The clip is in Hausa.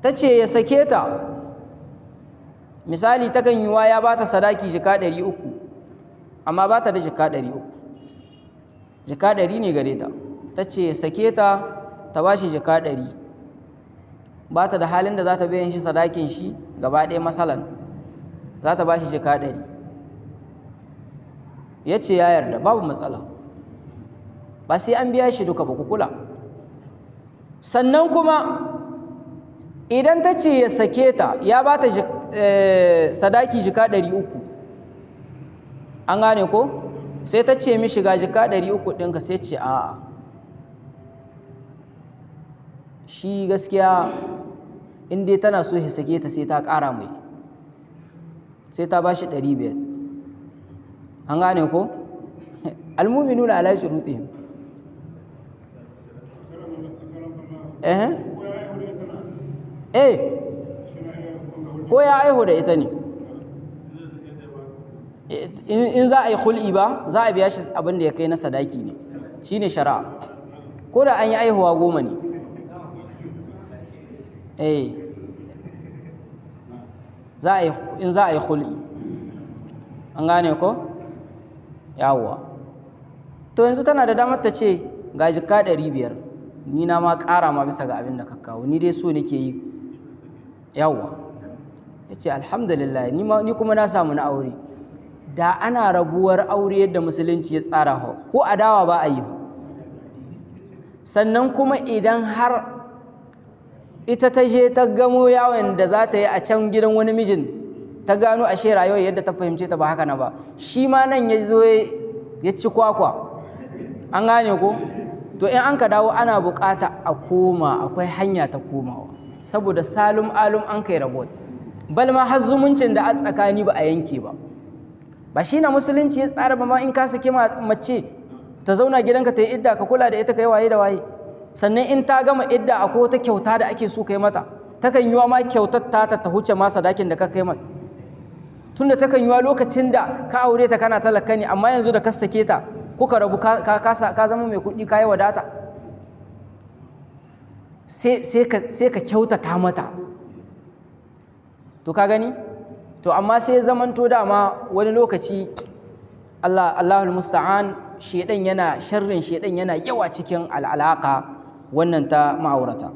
ta ce ya sake ta, misali takan yiwa ya ba ta sadaki jika 300 amma ba ta da jika 300, jika 100 ne gare ta, ta ce ya sake ta ta ba shi jika 100, ba ta da halin da za ta biyan shi sadakin shi gaba ɗaya masalan, za ta ba shi jika 100. Ya ce ya yarda, babu matsala, ba sai an biya shi duka ba, ku kula. Sannan kuma idan ta ce ya sake ta, ya ba ta sadaki jika 300, an gane ko? Sai ta ce mishi ga jika 300 ɗinka, sai ce a'a, shi gaskiya in dai tana so ya sake ta sai ta ƙara mai, sai ta ba shi 500, an gane ko? Almuminuna ala shurutihim. Ko ya aihu da ita ne, in za a yi hul'i ba za a biya shi abin da ya kai na sadaki ne, shi ne shari'a, ko da an yi aihuwa 10 ne. In za a yi hul'i, an gane ko? Yawwa, to yanzu tana da damar ta ce ga jika 500, ni na ma ƙara ma bisa ga abin da ka kawo, ni dai so nake yi. Yawwa, ya ce alhamdulillah, ni kuma na samu na aure. Da ana rabuwar aure yadda musulunci ya tsara ko adawa ba a yi. Sannan kuma idan har ita ta je ta gamo yawon da za ta yi a can gidan wani mijin, ta gano ashe rayuwar yadda ta fahimce ta ba haka na ba, shi ma nan ya zo ya ci kwakwa, an gane ko? To in an ka dawo ana bukata a koma, akwai hanya ta komawa, saboda salum alum an kai rabot, bal ma har zumuncin da a tsakani ba a yanke ba shi na musulunci ya tsara ba ma in ka saki mace ta zauna gidanka ta yi idda, ka kula da ita, ka yi waye da waye. Sannan in ta gama idda akwai wata kyauta da ake so kai mata, takan yiwa ma kyautar ta huce ma sadakin da ka kai mata, tunda takan yiwa lokacin da ka aure ta kana talaka ne, amma yanzu da ka sake ta kuka rabu ka zama mai kuɗi, ka yi wadata, sai ka kyautata mata. To ka gani? To amma sai zamanto dama wani lokaci Allahul musta'an, sharrin shedan yana yawa cikin al'alaka wannan ta ma'aurata.